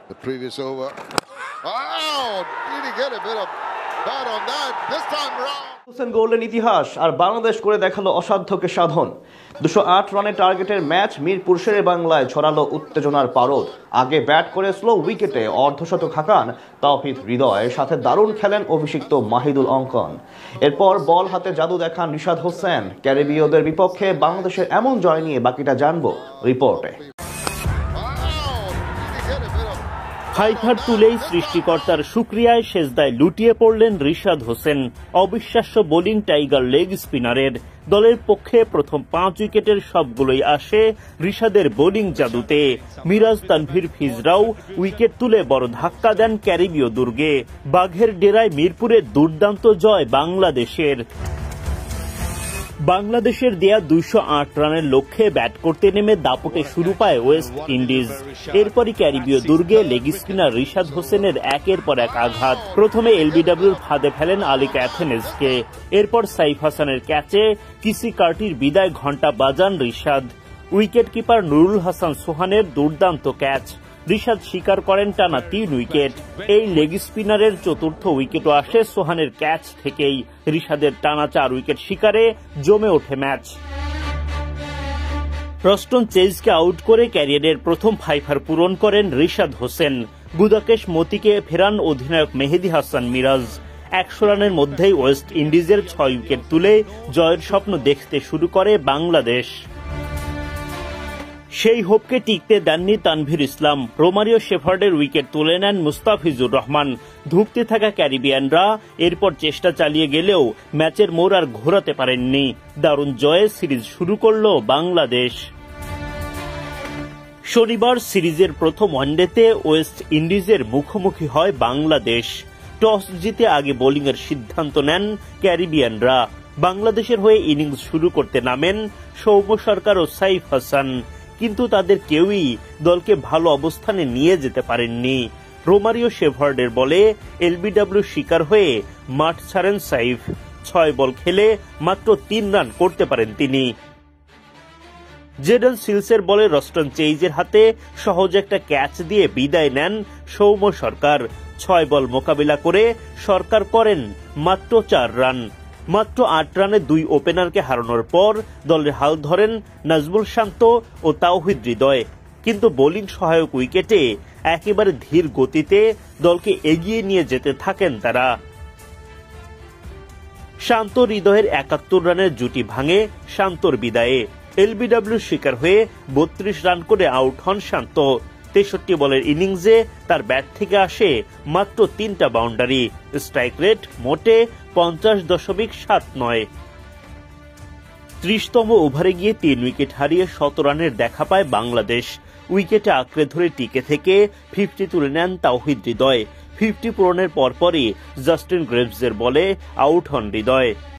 The previous over. Oh, did he get a bit of bat on that this time around? Hossain golden ইতিহাস আর বাংলাদেশ করে দেখালো অসাধ্যকে সাধন। 208 রানের টার্গেটের match Mirpur শেরে বাংলায় ছড়ালো উত্তেজনার পারদ। আগে ব্যাট করে স্লো উইকেটে অর্ধশতক হাঁকান তাওহিদ হৃদয়, সাথে দারুণ খেলেন অভিষিক্ত মাহিদুল অঙ্কন। এরপর বল হাতে জাদু দেখান রিশাদ হোসেন। ক্যারিবীয়দের বিপক্ষে বাংলাদেশের এমন জয় নিয়ে বাকিটা জানবো রিপোর্টে। ফাইফার তুলেই সৃষ্টিকর্তার শুকরিয়ায় সেজদায় লুটিয়ে পড়লেন রিশাদ হোসেন। অবিশ্বাস্য বোলিং টাইগার লেগ স্পিনারের। দলের পক্ষে প্রথম 5 উইকেটের সবগুলোই আসে রিশাদের বোলিং জাদুতে। মিরাজ তানভীর ফিজরাও উইকেট তুলে বড় ধাক্কা দেন ক্যারিবীয় দুর্গে। বাঘের ডেরায় মিরপুরে দুর্দান্ত জয় বাংলাদেশের। বাংলাদেশের দেয়া 208 রানের লক্ষ্যে ব্যাট করতে নেমে দাপটে শুরু পায় ওয়েস্ট ইন্ডিজ। এরপরই ক্যারিবীয় দুর্গে লেগ স্পিনার রিশাদ হোসেনের একের পর এক আঘাত। প্রথমে এলবিডব্লিউর ফাঁদে ফেলেন আলী ক্যাথেনেসকে। এরপর সাইফ হাসানের ক্যাচে কিসি কার্টির বিদায় ঘণ্টা বাজান রিশাদ। উইকেট কিপার নুরুল হাসান সোহানের দুর্দান্ত ক্যাচ। রিশাদ শিকার করেন টানা 3 উইকেট। এই লেগ স্পিনারের চতুর্থ উইকেটও আসে সোহানের ক্যাচ থেকেই। রিশাদের টানা 4 উইকেট শিকারে জমে ওঠে ম্যাচ। রস্টন চেজকে আউট করে ক্যারিয়ারের প্রথম ফাইফার পূরণ করেন রিশাদ হোসেন। গুদাকেশ মতিকে ফেরান অধিনায়ক মেহেদী হাসান মিরাজ। 100 রানের মধ্যেই ওয়েস্ট ইন্ডিজের 6 উইকেট তুলে জয়ের স্বপ্ন দেখতে শুরু করে বাংলাদেশ। সেই হোপকে টিকতে দেননি তানভীর ইসলাম। রোমারিও শেফার্ডের উইকেট তুলে নেন মুস্তাফিজুর রহমান। ধুঁকতে থাকা ক্যারিবিয়ানরা এরপর চেষ্টা চালিয়ে গেলেও ম্যাচের মোড় আর ঘোরাতে পারেননি। দারুণ জয়ে সিরিজ শুরু করল বাংলাদেশ। শনিবার সিরিজের প্রথম ওয়ানডেতে ওয়েস্ট ইন্ডিজের মুখোমুখি হয় বাংলাদেশ। টস জিতে আগে বোলিংয়ের সিদ্ধান্ত নেন ক্যারিবিয়ানরা। বাংলাদেশের হয়ে ইনিংস শুরু করতে নামেন সৌম্য সরকার ও সাইফ হাসান, কিন্তু তাদের কেউই দলকে ভালো অবস্থানে নিয়ে যেতে পারেননি। রোমারিও শেফার্ডের বলে এলবিডব্লিউ শিকার হয়ে মাঠ ছাড়েন সাইফ। 6 বল খেলে মাত্র 3 রান করতে পারেন তিনি। জেডেন সিলসের বলে রস্টন চেইজের হাতে সহজ একটা ক্যাচ দিয়ে বিদায় নেন সৌম্য সরকার। 6 বল মোকাবিলা করে সরকার করেন মাত্র 4 রান। মাত্র 8 রানে 2 ওপেনারকে হারানোর পর দলের হাল ধরেন নাজমুল শান্ত ও তাওহিদ হৃদয়, কিন্তু বোলিং সহায়ক উইকেটে একেবারে ধীর গতিতে দলকে এগিয়ে নিয়ে যেতে থাকেন তারা। শান্ত হৃদয়ের 71 রানের জুটি ভাঙে শান্তর বিদায়ে। এলবিডব্লিউ শিকার হয়ে 32 রান করে আউট হন শান্ত। 63 বলের ইনিংসে তার ব্যাট থেকে আসে মাত্র 3টা বাউন্ডারি। স্ট্রাইক রেট মোটে 50.79। 30তম ওভারে গিয়ে 3 উইকেট হারিয়ে 17 রানের দেখা পায় বাংলাদেশ। উইকেটে আঁকড়ে ধরে টিকে থেকে 50 তুলে নেন তাওহিদ হৃদয়। 50 পূরণের পরপরই জাস্টিন গ্রেভসের বলে আউট হন হৃদয়।